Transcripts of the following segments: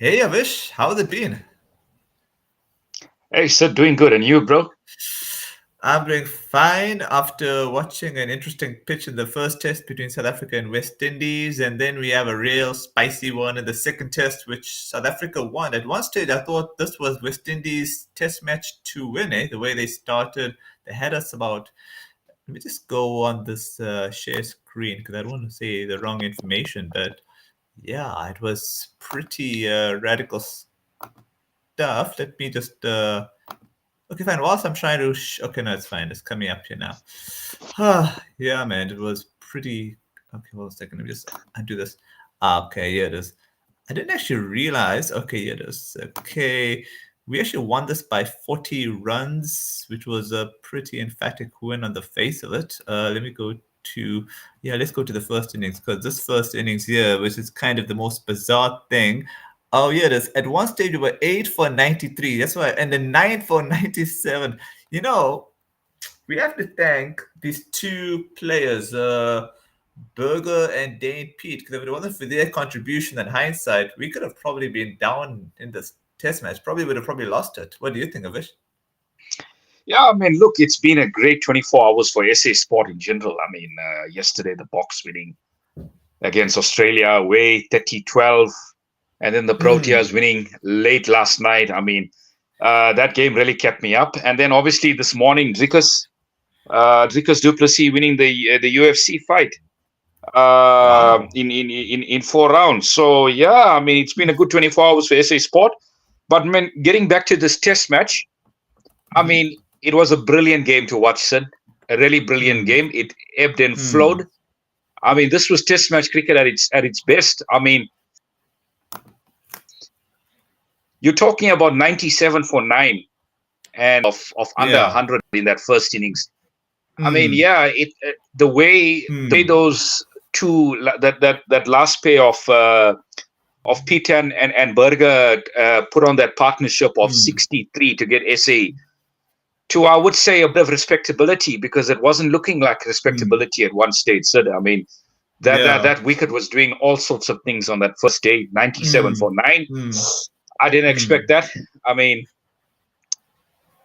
Hey Avish, how's it been? Hey, sir, doing good. And you, bro? I'm doing fine after watching an interesting pitch in the first test between South Africa and West Indies, and then we have a real spicy one in the second test, which South Africa won. At one stage, I thought this was West Indies' test match to win, eh? The way they started, they had us about. Let me just go on this share screen because I don't want to say the wrong information, but yeah, it was pretty radical stuff. Let me just okay, fine. Whilst I'm trying to, okay, no, it's fine. It's coming up here now. Yeah, man, it was pretty. Okay, hold on a second. Let me just undo this. Okay, yeah, it is. I didn't actually realize. Okay, yeah, it is. Okay, we actually won this by 40 runs, which was a pretty emphatic win on the face of it. Let me go to, yeah, let's go to the first innings because this first innings here, which is kind of the most bizarre thing. Oh, yeah, it is. At one stage, we were 8 for 93. That's why, and then 9 for 97. You know, we have to thank these two players, Berger and Dane Pete, because if it wasn't for their contribution in hindsight, we could have probably been down in this test match. Probably would have probably lost it. What do you think of it? Yeah, I mean, look, it's been a great 24 hours for SA Sport in general. I mean, yesterday, the Box winning against Australia away 30-12, and then the Hmm. Proteas winning late last night. I mean, that game really kept me up. And then obviously this morning, Dricus Duplessis winning the UFC fight Wow. in 4 rounds. So, yeah, I mean, it's been a good 24 hours for SA Sport. But, man, getting back to this test match, I Mm-hmm. mean, it was a brilliant game to watch, Sid. A really brilliant Hmm. game. It ebbed and Hmm. flowed. I mean, this was Test match cricket at its best. I mean, you're talking about 97 for nine and of under Yeah. 100 in that first innings. I mean, Hmm. yeah, the way Hmm. those two that last pair of Pete and Berger put on that partnership of Hmm. 63 to get SA to, I would say, a bit of respectability, because it wasn't looking like Hmm. respectability at one stage. So, I mean, Yeah. that wicket was doing all sorts of things on that first day. 97 Hmm. for nine. Hmm. I didn't Hmm. expect that. I mean,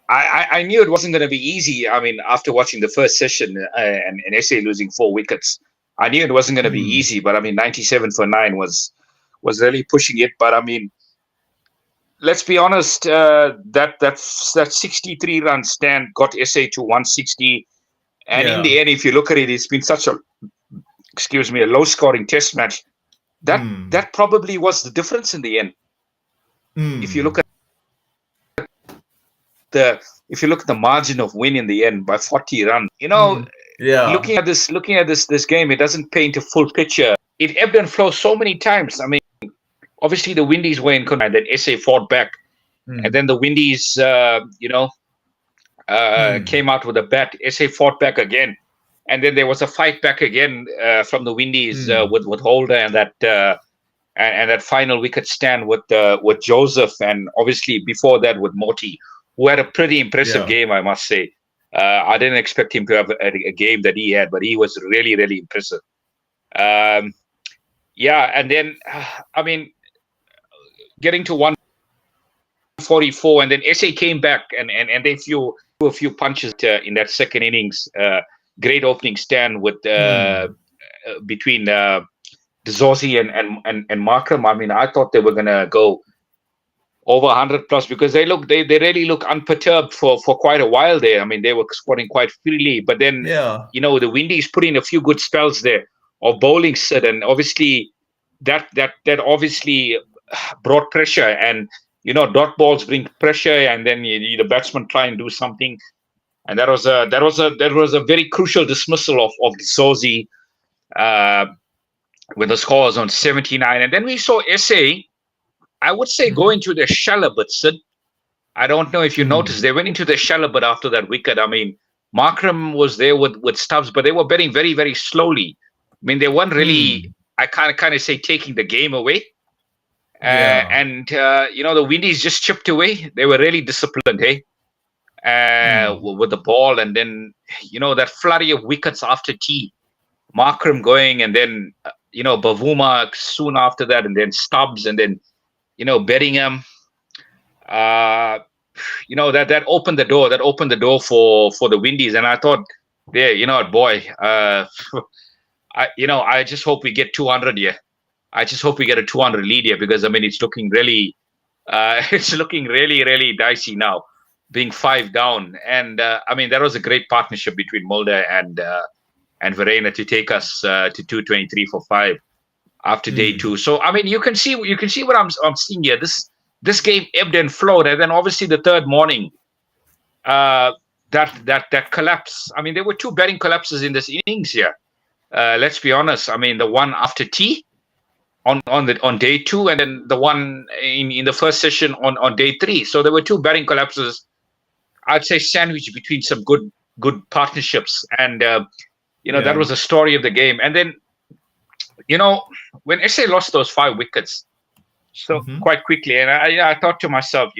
I knew it wasn't going to be easy. I mean, after watching the first session and SA losing 4 wickets, I knew it wasn't going to be Hmm. easy. But I mean, 97 for nine was really pushing it. But I mean, let's be honest. That 63 run stand got SA to 160. And in Yeah. the end, if you look at it, it's been such a low scoring test match. That Hmm. that probably was the difference in the end. If you Hmm. look at the if you look at the margin of win in the end by 40 runs, Hmm. Yeah. looking at this game, it doesn't paint a full picture. It ebbed and flowed so many times. I mean, obviously the Windies were in control, and then SA fought back, and Hmm. then the Windies, Hmm. came out with a bat. SA fought back again, and then there was a fight back again from the Windies Hmm. with Holder and that final wicket stand with Joseph, and obviously before that with Morty, who had a pretty impressive Yeah. game, I must say. I didn't expect him to have a game that he had, but he was really, really impressive. Um, yeah, and then I mean, getting to 144, and then SA came back and they threw a few punches in that second innings. Great opening stand with Hmm. between Zosi and Markham. I mean, I thought they were gonna go over 100 plus, because they really look unperturbed for quite a while there. I mean, they were scoring quite freely, but then Yeah. the Windies put in a few good spells there of bowling set, and obviously that obviously brought pressure, and dot balls bring pressure, and then the batsmen try and do something, and that was a very crucial dismissal of Sozi uh, when the score was on 79, and then we saw SA. I would say go Mm-hmm. into the shell a bit, Sid. I don't know if you noticed, Hmm. they went into the shell a bit after that wicket. I mean, Markram was there with Stubbs, but they were betting very, very slowly. I mean, they weren't really, Hmm. I kind of say, taking the game away. Yeah. And the Windies just chipped away. They were really disciplined, hey, Hmm. with the ball. And then, that flurry of wickets after tea, Markram going, and then, Bavuma soon after that, and then Stubbs, and then Bellingham. That opened the door. That opened the door for the Windies, and I thought, boy, I just hope we get 200 here. I just hope we get a 200 lead here, because it's looking really, it's looking really, really dicey now, being 5 down. And that was a great partnership between Mulder and Verena to take us to 223 for 5 after day 2. So you can see what I'm seeing here. This game ebbed and flowed, and then obviously the third morning, that collapse. There were 2 batting collapses in this innings here. Let's be honest. The one after tea on day 2, and then the one in the first session on day 3. So there were 2 batting collapses, I'd say, sandwiched between some good partnerships, and that was the story of the game. And then when SA lost those 5 wickets so quite quickly, and I thought to myself,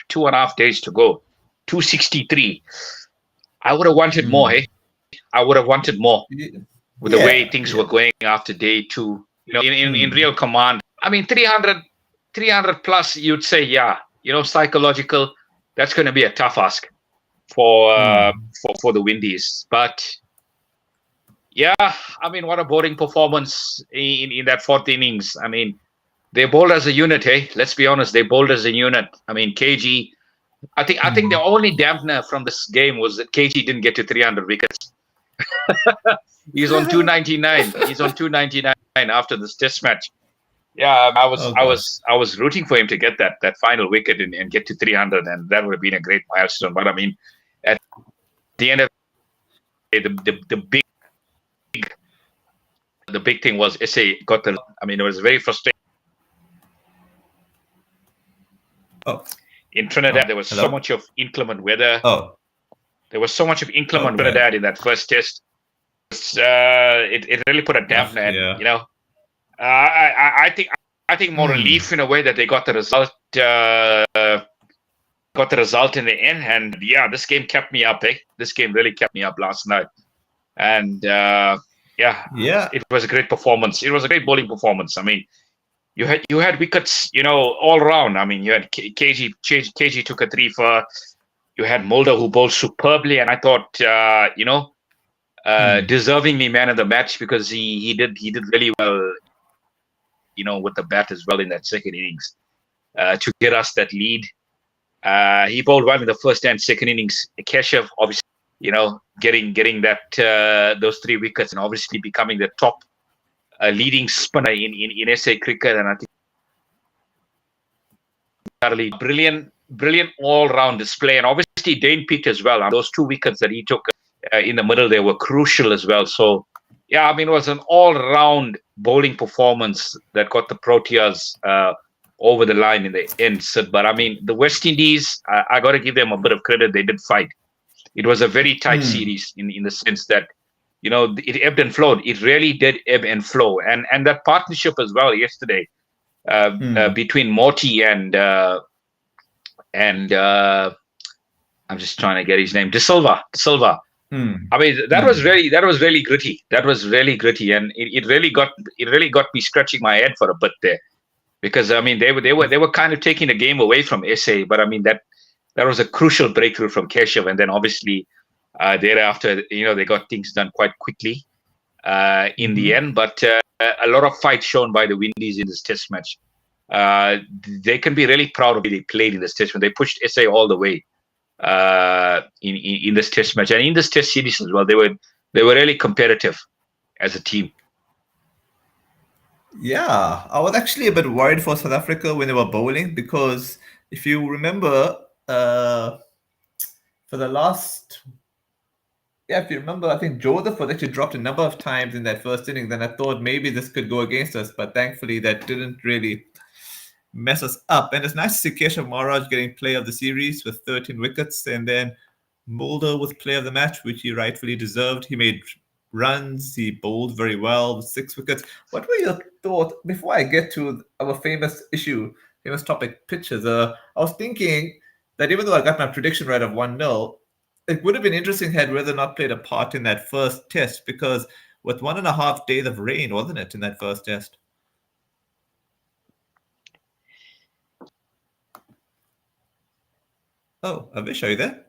2.5 days to go, 263. I would have wanted more. I would have wanted more with the way things were going after day 2. In real command. 300 plus, you'd say, psychological. That's going to be a tough ask for the Windies. But what a boring performance in that 4th innings. They bowled as a unit, hey. Let's be honest, they bowled as a unit. KG. I think the only dampener from this game was that KG didn't get to 300 wickets. He's on 299. He's on 299 after this Test match. Yeah, I was rooting for him to get that final wicket and get to 300, and that would have been a great milestone. But at the end of the big thing was SA got the. It was very frustrating. In Trinidad, there was so much of inclement weather. There was so much of inclement Trinidad in that first Test. It really put a dampener. I think more relief in a way that they got the result. Got the result in the end, and this game kept me up. This game really kept me up last night, and it was a great performance. It was a great bowling performance. You had wickets, all around. You had KG took a 3 for. You had Mulder, who bowled superbly, and I thought, deservingly man of the match, because he did really well, with the bat as well in that second innings, to get us that lead. He bowled well in the first and second innings. Keshav, obviously, getting that those 3 wickets, and obviously becoming the top leading spinner in SA cricket. And I think brilliant all-round display, and obviously Dane Peat as well. Those 2 wickets that he took in the middle, they were crucial as well. So it was an all-round bowling performance that got the Proteas over the line in the end, Sid. But the West Indies, I got to give them a bit of credit. They did fight. It was a very tight series in the sense that it ebbed and flowed. It really did ebb and flow, and that partnership as well yesterday between Morty and I'm just trying to get his name, De Silva. That was really gritty. That was really gritty, and it really got me scratching my head for a bit there, because they were kind of taking the game away from SA, but that was a crucial breakthrough from Keshav, and then obviously thereafter they got things done quite quickly in the end. But a lot of fight shown by the Windies in this Test match. They can be really proud of the way they played in this Test match. They pushed SA all the way in this Test match, and in this Test series as well. They were really competitive as a team. Yeah, I was actually a bit worried for South Africa when they were bowling, because if you remember, for the last, if you remember, I think Joseph was actually dropped a number of times in that first inning. Then I thought maybe this could go against us, but thankfully that didn't really mess us up. And it's nice to see Avish Maharaj getting player of the series with 13 wickets, and then Mulder was player of the match, which he rightfully deserved. He made runs, he bowled very well with 6 wickets. What were your thoughts, before I get to our famous topic, pitches? I was thinking that even though I got my prediction right of 1-0, it would have been interesting had weather not played a part in that first Test, because with 1.5 days of rain, wasn't it, in that first Test? Oh, Avish, are you there?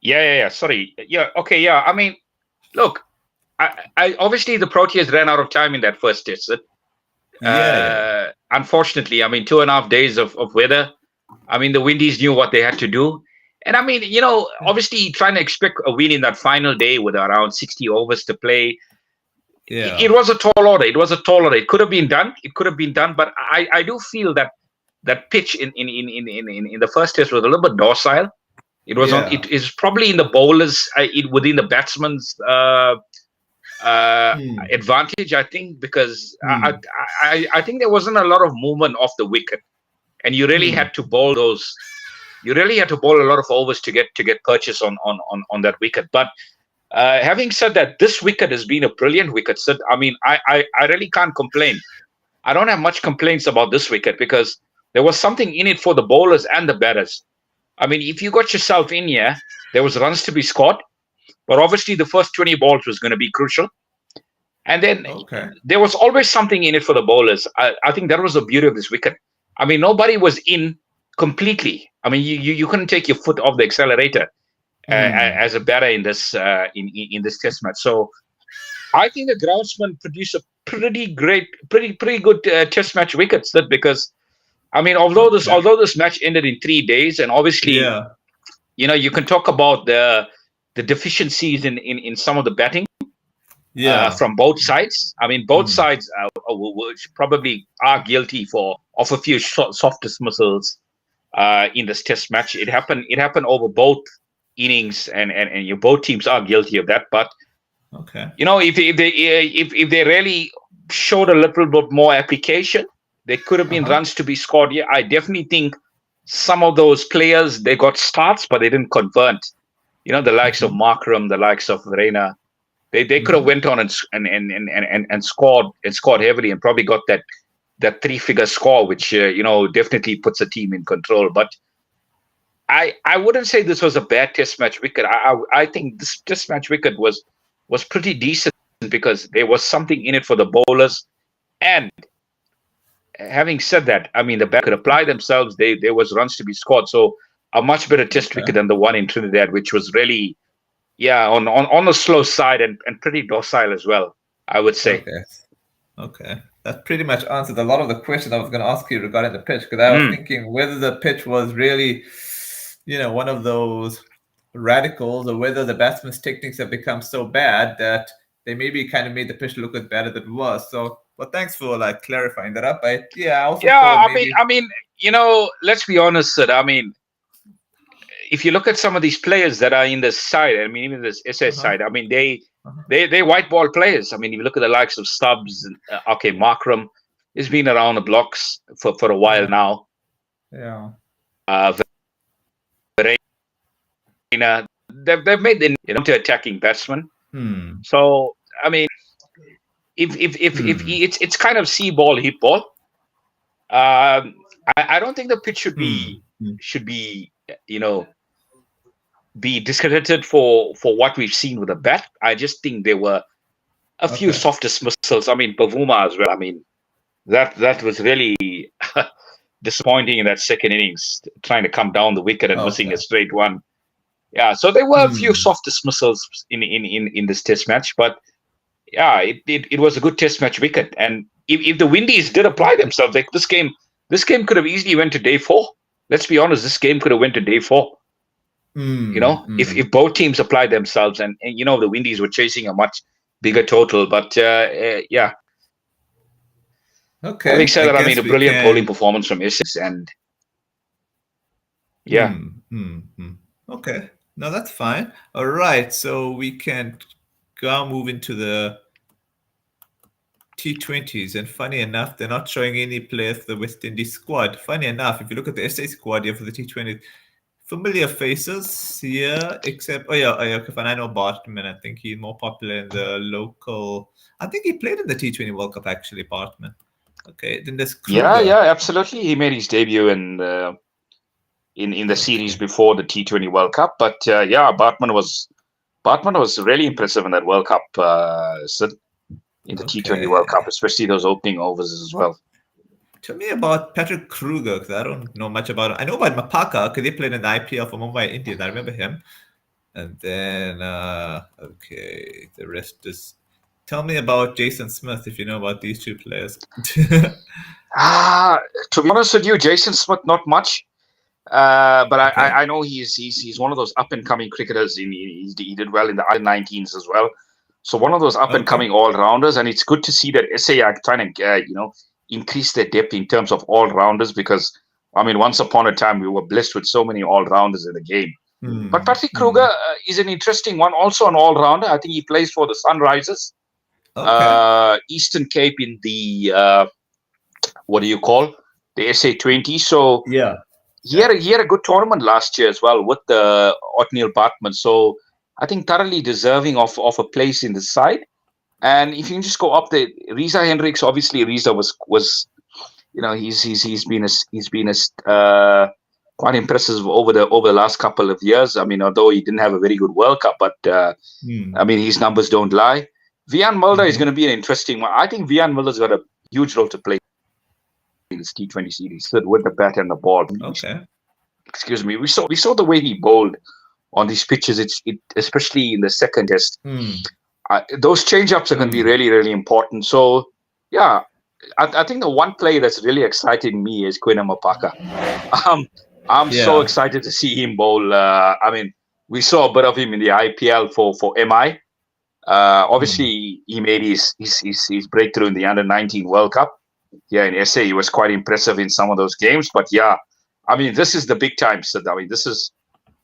Yeah. Sorry. Yeah. Okay. Yeah. I mean, look, I obviously the Proteas ran out of time in that first test. Yeah. Unfortunately, I mean, 2.5 days of weather. I mean, the Windies knew what they had to do. And I mean, obviously trying to expect a win in that final day with around 60 overs to play, it Yeah. was a tall order. It was a tall order. It could have been done. It could have been done. But I do feel that that pitch in the first test was a little bit docile. It was on. Yeah. It is probably in the bowlers, within the batsman's uh, Hmm. advantage, I think, because Hmm. I think there wasn't a lot of movement off the wicket, and you really Hmm. had to bowl those. You really had to bowl a lot of overs to get purchase on that wicket. But having said that, this wicket has been a brilliant wicket. So, I mean, I really can't complain. I don't have much complaints about this wicket because there was something in it for the bowlers and the batters. I mean, if you got yourself in here, there was runs to be scored, but obviously the first 20 balls was going to be crucial. And then Okay. there was always something in it for the bowlers. I think that was the beauty of this wicket. I mean, nobody was in completely. I mean, you couldn't take your foot off the accelerator Hmm. as a batter in this in this test match. So I think the groundsman produced a pretty good test match wickets. That because I mean, Okay. although this match ended in 3 days, and obviously Yeah. you can talk about the deficiencies in some of the batting Yeah. from both sides. I mean, both Hmm. sides which probably are guilty for of a few soft dismissals in this test match. It happened over both innings, and your both teams are guilty of that. But Okay. if they really showed a little bit more application, there could have been Uh-huh. runs to be scored. Yeah, I definitely think some of those players they got starts, but they didn't convert. The likes of Mm-hmm. Markram, the likes of Reina, they could have Mm-hmm. went on and scored heavily and probably got that three-figure score, which definitely puts a team in control. But I wouldn't say this was a bad test match wicket. I think this test match wicket was pretty decent because there was something in it for the bowlers. And having said that, I mean the bat could apply themselves. There was runs to be scored. So a much better test Okay. wicket than the one in Trinidad, which was really on the slow side and pretty docile as well, I would say. Okay. Okay. That pretty much answered a lot of the questions I was going to ask you regarding the pitch, because I was Mm. thinking whether the pitch was really, one of those radicals, or whether the batsman's techniques have become so bad that they maybe kind of made the pitch look as bad as it was. So, but thanks for like clarifying that up. I also Yeah, thought I maybe. mean, let's be honest, Sid. I mean, if you look at some of these players that are in this side, I mean, even this Uh SS huh. side, I mean, Uh-huh. they white ball players. I mean, if you look at the likes of Stubbs, and, okay, Markram has been around the blocks for a while Yeah. now. Yeah. Uh, Verena, they've made the into attacking batsmen. Hmm. So I mean, if Hmm. it's kind of see ball, hit ball. I don't think the pitch Hmm. Hmm. should be you know be discredited for what we've seen with the bat. I just think there were a few Okay. soft dismissals. I mean, Pavuma as well. I mean, that was really disappointing in that second innings, trying to come down the wicket and missing a Okay. straight one. Yeah, so there were a few Hmm. soft dismissals in this test match, but yeah, it was a good test match wicket. And if the Windies did apply Okay. themselves, like this game could have easily went to day four. Let's be honest, this game could have went to day four. Hmm. Hmm. If both teams applied themselves, and the Windies were chasing a much bigger total. But yeah, having Okay. said I that, I mean guess a we brilliant bowling can. performance from Essex, and yeah, Hmm. Hmm. Hmm. Okay. No, that's fine. All right. So we can go move into the T20s. And funny enough, they're not showing any players for the West Indies squad. Funny enough, if you look at the SA squad here for the T20s, familiar faces here, except, okay, fine. I know Bartman. I think he's more popular in the local. I think he played in the T20 World Cup, actually, Bartman. Okay. Then there's yeah, Kruger. absolutely. He made his debut in the series Okay. before the T20 World Cup, but yeah, Bartman was really impressive in that World Cup, Sid, in the T20 Okay. World Cup, especially those opening overs as well. Tell me about Patrick Kruger, because I don't know much about him. I know about Mapaka, because he played in the IPL for Mumbai Indians. I remember him. And then, okay, the rest is. Tell me about Jason Smith, if you know about these two players. Ah, to be honest with you, Jason Smith, not much. But Okay. I know he's one of those up and coming cricketers. He did well in the under-19s as well. So one of those up and Okay. coming all rounders, and it's good to see that SA are trying to increase their depth in terms of all rounders, because I mean once upon a time we were blessed with so many all rounders in the game. But Hmm. Patrick Kruger Hmm. is an interesting one, also an all rounder. I think he plays for the Sunrisers, Okay. Eastern Cape in the what do you call the SA 20. So Yeah. he Yeah. had a, he had a good tournament last year as well with the Othniel Bartman. So I think thoroughly deserving of a place in the side. And if you can just go up there, Riza Hendricks, obviously Riza was he's been quite impressive over the last couple of years. I mean, although he didn't have a very good World Cup, but Hmm. I mean his numbers don't lie. Vian Mulder is Hmm. going to be an interesting one. I think Vian Mulder's got a huge role to play in this T20 series with the bat and the ball. Okay. Excuse me. We saw the way he bowled on these pitches. Especially in the second test. Hmm. Those change-ups are going to be Hmm. really, really important. So, yeah, I think the one play that's really exciting me is Quinn Mapaka. Um, I'm so Yeah. excited to see him bowl. I mean, we saw a bit of him in the IPL for MI. Hmm. Obviously, he made his breakthrough in the Under-19 World Cup. Yeah, in SA, he was quite impressive in some of those games. But yeah, I mean, this is the big time. So I mean, this is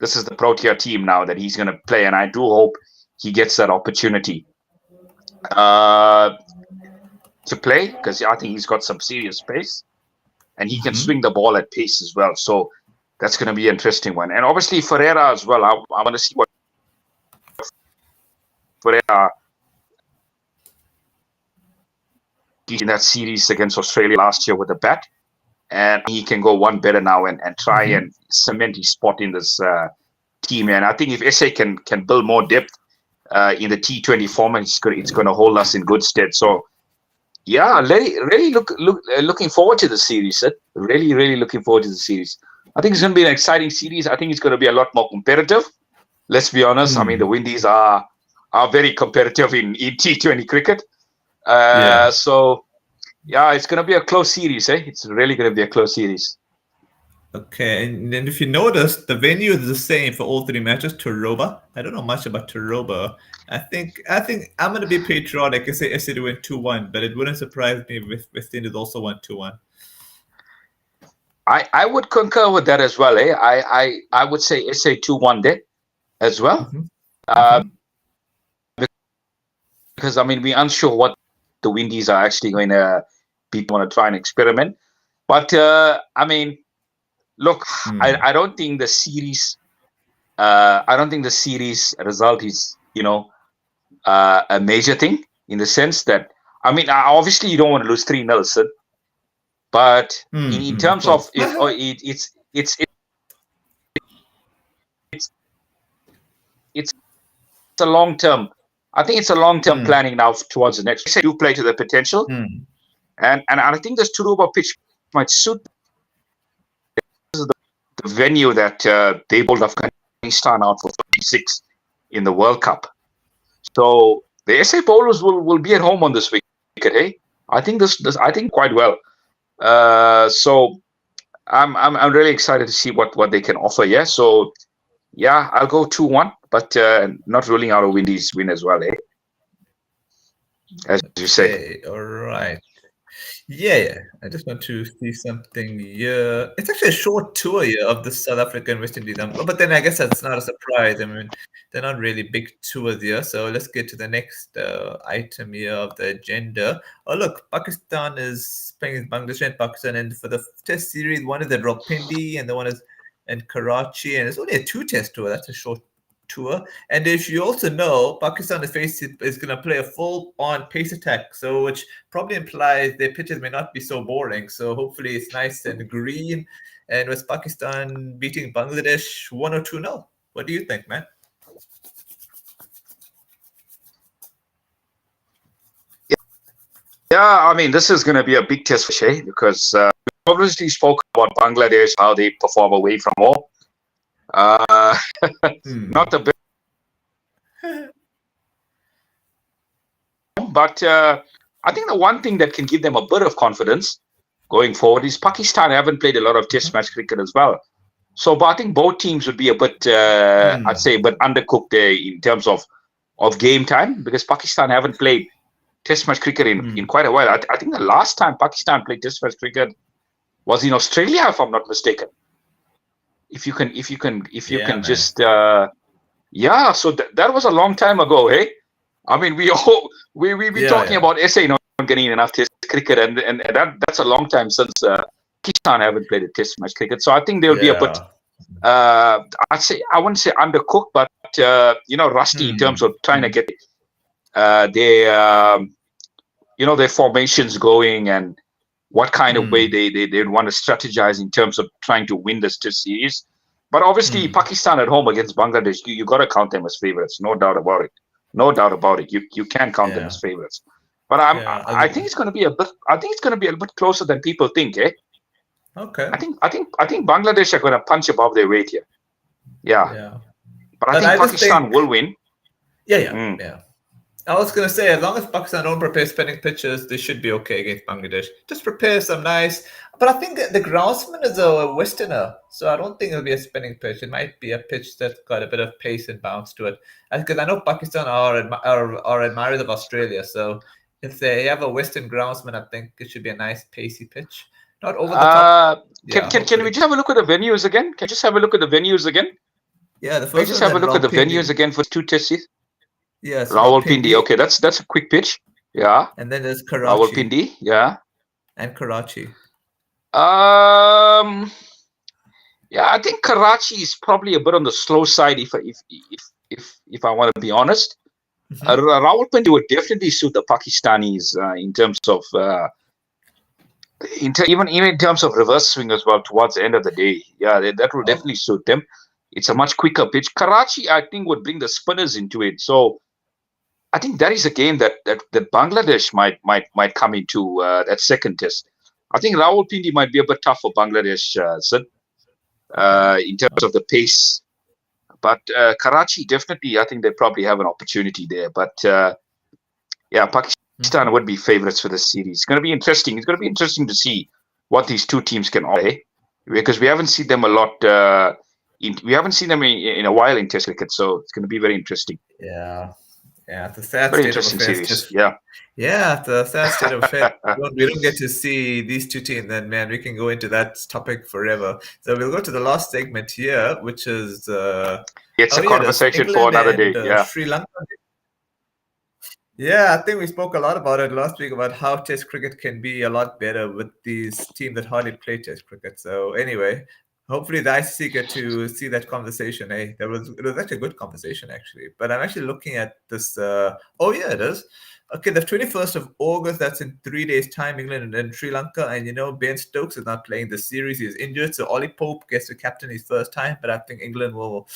the Protea team now that he's going to play, and I do hope he gets that opportunity uh, to play, because I think he's got some serious pace and he can Hmm. swing the ball at pace as well. So that's going to be an interesting one. And obviously Ferreira as well. I want to see what Ferreira did in that series against Australia last year with the bat, and he can go one better now and try Hmm. and cement his spot in this team. And I think if SA can build more depth in the T20 format, it's going to hold us in good stead. So yeah, really looking forward to the series. Really, really looking forward to the series. I think it's going to be an exciting series. I think it's going to be a lot more competitive. Let's be honest. I mean, the Hmm. Windies are very competitive in T20 cricket. Yeah. So yeah, it's going to be a close series. It's really going to be a close series. Okay, and then if you notice, the venue is the same for all three matches. Taroba. I don't know much about Taroba. I think I'm gonna be patriotic and say SC to win 2-1, but it wouldn't surprise me if West Indies also won 2-1. I would concur with that as well. I would say SA 2-1 there as well. Mm-hmm. Uh, Mm-hmm. because I mean we're unsure what the Windies are actually going to be want to try and experiment. But I mean, look, Hmm. I don't think the series. I don't think the series result is a major thing, in the sense that I mean obviously you don't want to lose 3-0, but in Mm-hmm. Of terms of course. it's it's a long term. I think it's a long term Mm. planning now towards the next. Say you play to the potential, Mm. and I think this Turuba pitch might suit the venue that they bowled Afghanistan out for 56 in the World Cup. So the SA bowlers will be at home on this wicket. Hey, I think this I think quite well. So I'm really excited to see what they can offer. Yeah. So yeah, I'll go 2-1, but not ruling out a Windies win as well. As you say. Okay. All right. Yeah, yeah. I just want to see something here. It's actually a short tour here of the South African West Indies. But then I guess that's not a surprise. I mean, they're not really big tours here. So let's get to the next item here of the agenda. Oh, look, Pakistan is playing Bangladesh and Pakistan. And for the test series, one is at Rawalpindi and the one is in Karachi. And it's only a two-test tour. That's a short tour. And if you also know, Pakistan is going to play a full-on pace attack. So which probably implies their pitches may not be so boring. So hopefully it's nice and green. And with Pakistan beating Bangladesh 1 or 2-0. What do you think, man? Yeah, I mean, this is going to be a big test for Shay because we obviously spoke about Bangladesh, how they perform away from home. Uh, Hmm. not the best, but I think the one thing that can give them a bit of confidence going forward is Pakistan haven't played a lot of Test match cricket as well. So, but I think both teams would be a bit, I'd Hmm. say, a bit undercooked there in terms of game time because Pakistan haven't played Test match cricket in Hmm. quite a while. I think the last time Pakistan played Test match cricket was in Australia, if I'm not mistaken. If you can Yeah, man. just yeah, so that was a long time ago, hey. I mean, we be Yeah, talking yeah, about SA not getting enough Test cricket, and that's a long time since Pakistan haven't played a Test match cricket. So I think they'll be a bit yeah. I wouldn't say undercooked, but rusty in terms Hmm. of trying to Hmm. get their their formations going and what kind of way Hmm. they'd want to strategize in terms of trying to win this Test series. But obviously, Hmm. Pakistan at home against Bangladesh, you got to count them as favorites, no doubt about it. No doubt about it. You can count them as Yeah, favorites. But yeah. I think it's going to be a bit. I think it's going to be a bit closer than people think. Eh? Okay. I think Bangladesh are going to punch above their weight here. Yeah, Yeah. but I But think I just Pakistan think, will win. yeah, yeah, Mm. yeah. I was gonna say, as long as Pakistan don't prepare spinning pitches, they should be okay against Bangladesh. Just prepare some nice. But I think the groundsman is a Westerner, so I don't think it'll be a spinning pitch. It might be a pitch that's got a bit of pace and bounce to it. Because I know Pakistan are admirers of Australia, so if they have a Western groundsman, I think it should be a nice pacey pitch, not over the top. Uh, Yeah, can we hopefully. just have a look at the venues again? Can you just have a look at the venues again? Yeah, the Can you first just one's have a at look at the venues Rawalpindi. again for two Test series? Yes, Rawalpindi. Rawalpindi, Okay, that's a quick pitch. Yeah, and then there's Karachi Rawalpindi. Yeah. and Karachi. Um. Yeah, I think Karachi is probably a bit on the slow side. If I want to be honest, Hmm. Rawalpindi would definitely suit the Pakistanis in terms of even in terms of reverse swing as well towards the end of the day. Yeah, that will Oh, definitely suit them. It's a much quicker pitch. Karachi, I think, would bring the spinners into it. So I think that is a game that Bangladesh might come into that second test. I think Rawalpindi might be a bit tough for Bangladesh, Sid, okay. in terms of the pace. But Karachi, definitely, I think they probably have an opportunity there. But yeah, Pakistan Mhm. would be favorites for this series. It's going to be interesting. It's going to be interesting to see what these two teams can offer, eh? Because we haven't seen them a lot. We haven't seen them in a while in Test cricket, so it's going to be very interesting. Yeah, yeah. It's a sad Very state of interesting affairs. series. Just Yeah. yeah, it's a sad state of affairs. We don't get to see these two teams, and man, we can go into that topic forever. So we'll go to the last segment here, which is It's oh a yeah, there's conversation for England another and day. Yeah. Sri Lanka. Yeah, I think we spoke a lot about it last week about how Test cricket can be a lot better with these teams that hardly play Test cricket. So anyway, hopefully the ICC get to see that conversation. Hey, it was actually a good conversation actually. But I'm actually looking at this. Oh yeah, it is. Okay, the 21st of August. That's in 3 days' time. England and then Sri Lanka, and Ben Stokes is not playing the series. He's injured, so Ollie Pope gets to captain his first time. But I think England will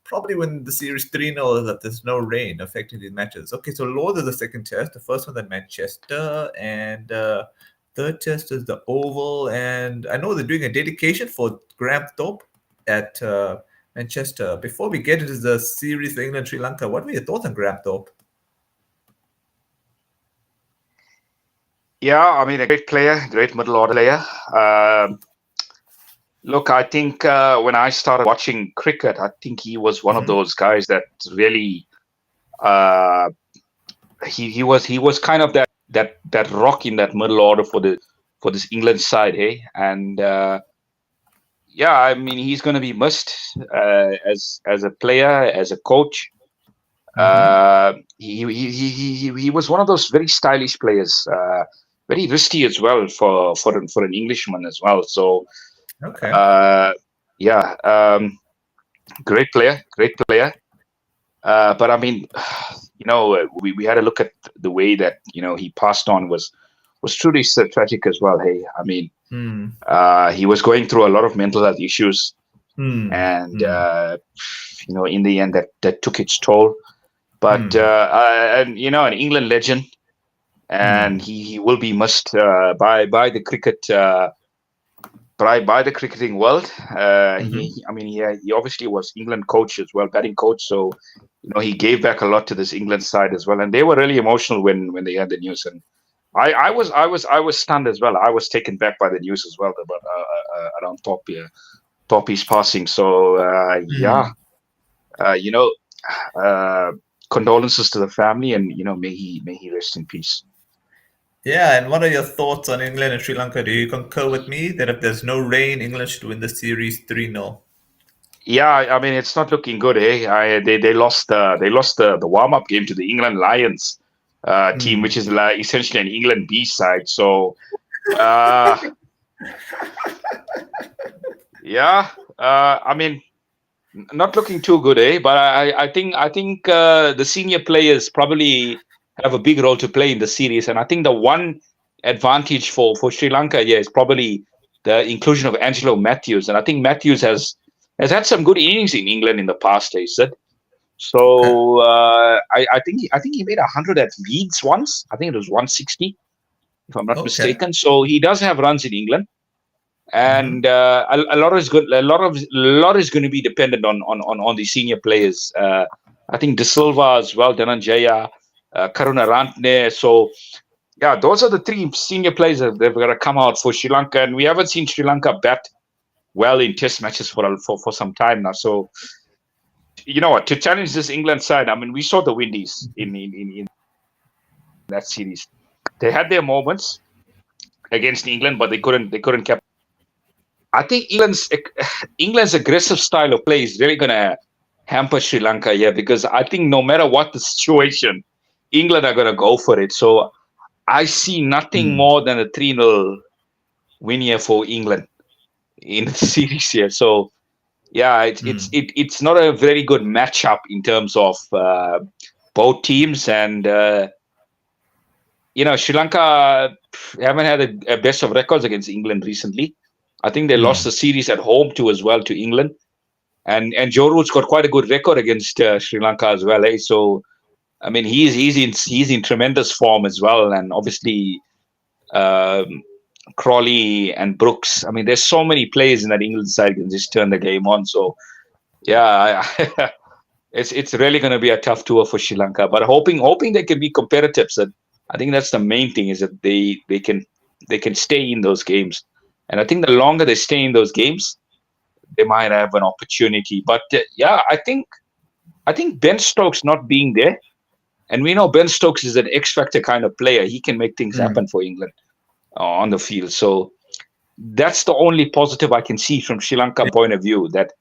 probably win the series 3-0 that there's no rain affecting these matches. Okay, so Lords is the second test. The first one's at Manchester, and third test is the Oval. And I know they're doing a dedication for Graham Thorpe at Manchester. Before we get into the series for England Sri Lanka, what were your thoughts on Graham Thorpe? Yeah, I mean, a great player, great middle order player. Look, I think when I started watching cricket, I think he was one of Mm-hmm. those guys that really uh, he was kind of that rock in that middle order for this England side, hey. And yeah, I mean, he's going to be missed as a player, as a coach. Mm-hmm. He was one of those very stylish players, very risky as well for an Englishman as well. So Okay. uh, yeah, great player, great player. But I mean, we had to look at the way that he passed on was truly so tragic as well. Hey, I mean, Hmm. he was going through a lot of mental health issues, Hmm. and Hmm. in the end, that took its toll. But Hmm. and an England legend. and he will be missed by the cricket. By the cricketing world. I mean, he obviously was England coach as well, batting coach. So, he gave back a lot to this England side as well, and they were really emotional when they heard the news. And I was stunned as well. I was taken back by the news as well about around Toppy's passing. So yeah, uh, you know, uh, condolences to the family, and may he rest in peace. Yeah, and what are your thoughts on England and Sri Lanka? Do you concur with me that if there's no rain, England should win the series 3-0? Yeah, I mean it's not looking good, eh? They lost the warm up game to the England Lions team, which is like essentially an England B side. So uh, yeah, I mean not looking too good, eh? But I think the senior players probably have a big role to play in the series, and I think the one advantage for Sri Lanka here is probably the inclusion of Angelo Matthews, and I think Matthews has had some good innings in England in the past, he said. Okay. So I think he made 100 at Leeds once. I think it was 160, if I'm not Okay. mistaken. So he does have runs in England, Mm-hmm. and a lot is good. A lot is going to be dependent on the senior players. I think De Silva as well, Dhananjaya, Karunarantne. So yeah, those are the three senior players that they're going to come out for Sri Lanka, and we haven't seen Sri Lanka bat well in Test matches for some time now. So you know what? To challenge this England side, I mean, we saw the Windies in that series. They had their moments against England, but they couldn't cap. I think England's aggressive style of play is really gonna hamper Sri Lanka here, because I think no matter what the situation, England are gonna go for it. So I see nothing Mm. more than a 3-0 win here for England in the series here. So yeah, Mm. it's not a very good matchup in terms of both teams, and Sri Lanka haven't had a best of records against England recently. I think they lost Mm. the series at home too as well to England, and Joe Root's got quite a good record against Sri Lanka as well. Eh? So I mean he's in tremendous form as well, and obviously um, Crawley and Brooks. I mean, there's so many players in that England side can just turn the game on. So yeah, it's really going to be a tough tour for Sri Lanka. But hoping they can be competitive. So I think that's the main thing, is that they can stay in those games. And I think the longer they stay in those games, they might have an opportunity. But yeah, I think Ben Stokes not being there, and we know Ben Stokes is an X factor kind of player. He can make things Mm. happen for England on the field. So that's the only positive I can see from Sri Lanka point of view, that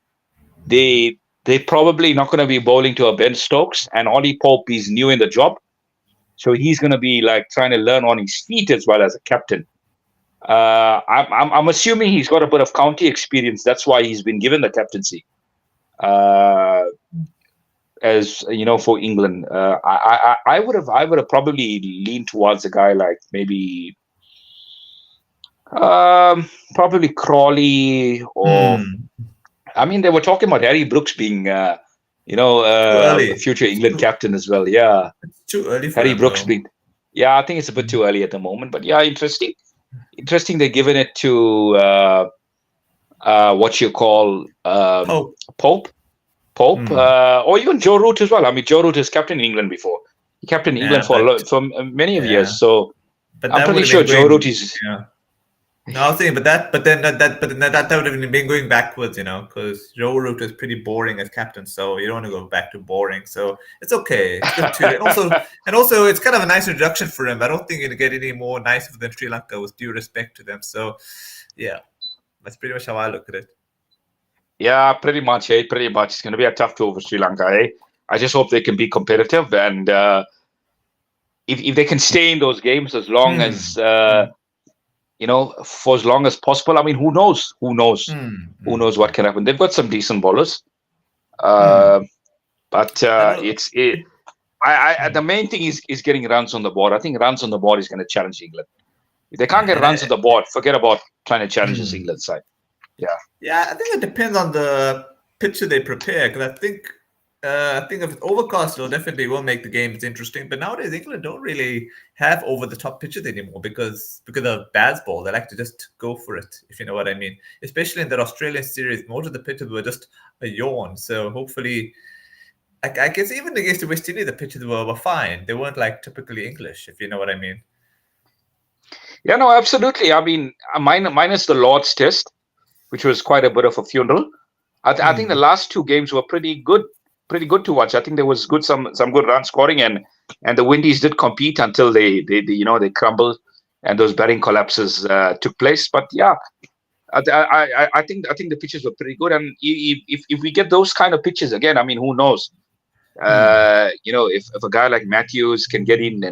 they probably not going to be bowling to a Ben Stokes, and Ollie Pope is new in the job, so he's going to be like trying to learn on his feet as well as a captain. I'm assuming he's got a bit of county experience. That's why he's been given the captaincy. Uh, as you know, for England, I would have probably leaned towards a guy like maybe probably Crawley, or Mm. I mean, they were talking about Harry Brooks being, Too a early. future England captain as well. Yeah, It's too early for Harry him, Brooks though. being. Yeah, I think it's a bit too early at the moment, but yeah, interesting. Interesting. They're giving it to what you call Pope. Pope, Pope, Mm. or even Joe Root as well. I mean, Joe Root has captained England before. He captained England Yeah, but for many of yeah, years, so but I'm that would pretty have sure been Joe Root going. is. Yeah. No, I was saying, but that would have been going backwards, because Joe Root is pretty boring as captain, so you don't want to go back to boring. So it's okay, it's good too, and also, it's kind of a nice introduction for him. I don't think it'll get any more nicer than Sri Lanka, with due respect to them. So, yeah, that's pretty much how I look at it. Yeah, pretty much. Hey, pretty much. It's going to be a tough tour for Sri Lanka. Eh? I just hope they can be competitive, and if they can stay in those games as long as Hmm. Hmm. for as long as possible. I mean, who knows? Who knows? Hmm. Who Hmm. knows what can happen? They've got some decent bowlers, Hmm. uh, but I don't. it's it. The main thing is getting runs on the board. I think runs on the board is going to challenge England. If they can't Yeah, get and runs on the board, forget about trying to challenge this hmm. England side. Yeah. Yeah, I think it depends on the picture they prepare, because I think I think if it's overcast, it'll definitely will make the games interesting. But nowadays, England don't really have over the top pitches anymore because of baseball. They like to just go for it, if you know what I mean. Especially in that Australian series, most of the pitches were just a yawn. So hopefully, I guess even against the West Indies, the pitches were fine. They weren't like typically English, if you know what I mean. Yeah, no, absolutely. I mean, minus the Lord's Test, which was quite a bit of a funeral. I think the last two games were pretty good to watch. I think there was some good run scoring, and the Windies did compete until they crumbled and those batting collapses took place. But yeah, I think the pitches were pretty good, and if we get those kind of pitches again, I mean, who knows? If a guy like Matthews can get in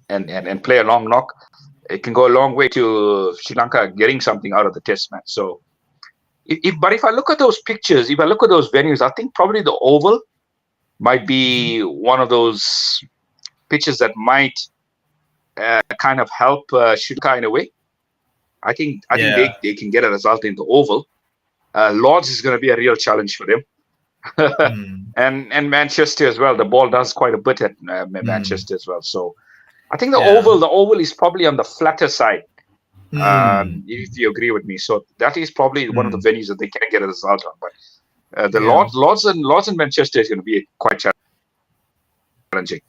and play a long knock, it can go a long way to Sri Lanka getting something out of the Test match. So. But if I look at those pictures, if I look at those venues, I think probably the Oval might be one of those pitches that might kind of help Sri Lanka in a way. I think they can get a result in the Oval. Lords is going to be a real challenge for them, and Manchester as well. The ball does quite a bit at Manchester as well. So I think the Oval is probably on the flatter side. If you agree with me, so that is probably one of the venues that they can get a result on. But the Lords and Manchester is going to be quite challenging.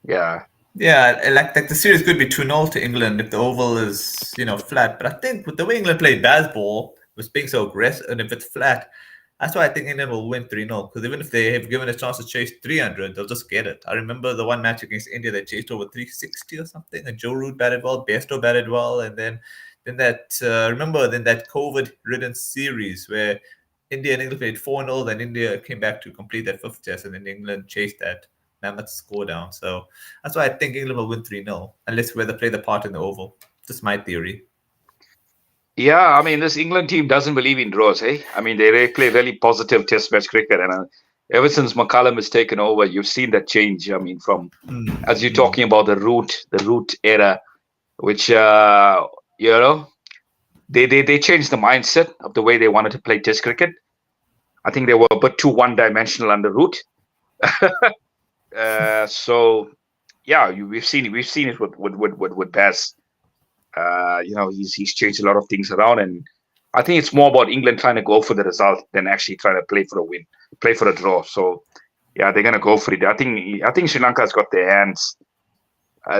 Yeah. Yeah, like the series could be 2-0 to England if the Oval is flat. But I think with the way England played baseball, with being so aggressive, and if it's flat, that's why I think England will win 3-0. Because even if they have given a chance to chase 300, they'll just get it. I remember the one match against India they chased over 360 or something, and Joe Root batted well, Bairstow batted well, and then that COVID-ridden series where India and England played 4-0, then India came back to complete that fifth test, and then England chased that mammoth score down. So that's why I think England will win 3-0, unless whether play the part in the Oval. Just my theory. Yeah, I mean, this England team doesn't believe in draws, eh? I mean, they play really positive Test match cricket, and ever since McCullum has taken over, you've seen that change. I mean, from as you're talking about the root era, which they changed the mindset of the way they wanted to play Test cricket. I think they were a bit too one-dimensional under Root. So yeah, we've seen it with Baz. He's changed a lot of things around, and I think it's more about England trying to go for the result than actually trying to play for a win, play for a draw. So yeah, they're gonna go for it. I think Sri Lanka's got their hands.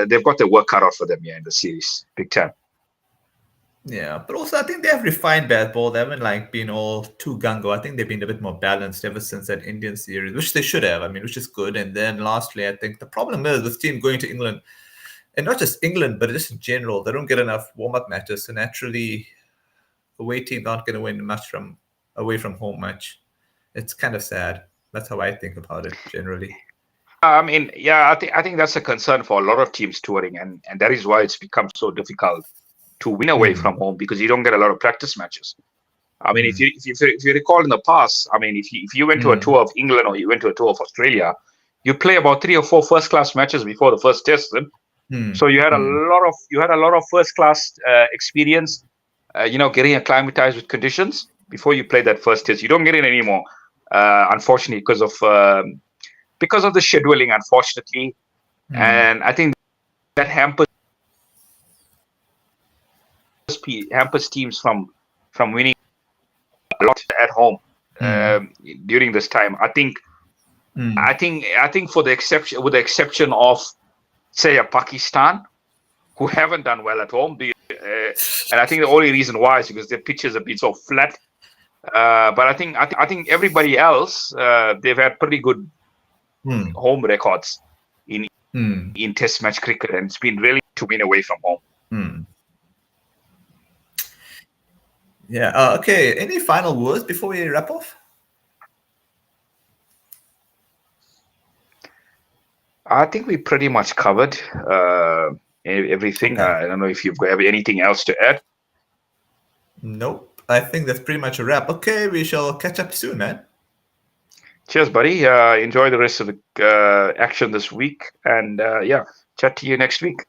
They've got their work cut out for them in the series, big time. Yeah, but also I think they have refined baseball. They haven't been all too gung-ho. I think they've been a bit more balanced ever since that Indian series, which they should have. I mean, which is good. And then lastly, I think the problem is this team going to England, and not just England, but just in general, they don't get enough warm-up matches. So naturally, away teams aren't going to win much from away from home much. It's kind of sad. That's how I think about it generally. I mean, yeah, I think that's a concern for a lot of teams touring, and that is why it's become so difficult to win away from home, because you don't get a lot of practice matches. I mean, if you recall in the past, I mean, if you went to a tour of England or you went to a tour of Australia, you play about 3 or 4 first class matches before the first test. So you had a lot of first class experience, getting acclimatized with conditions before you play that first test. You don't get it anymore, unfortunately, because of the scheduling, unfortunately, and I think that hampers teams from winning a lot at home during this time. I think with the exception of, say, a Pakistan, who haven't done well at home, and I think the only reason why is because their pitches have been so flat. But I think everybody else, they've had pretty good home records in Test match cricket, and it's been really to win away from home. Yeah. Okay. Any final words before we wrap off? I think we pretty much covered everything. Okay. I don't know if you have anything else to add. Nope. I think that's pretty much a wrap. Okay, we shall catch up soon, man. Cheers, buddy. Enjoy the rest of the action this week, and chat to you next week.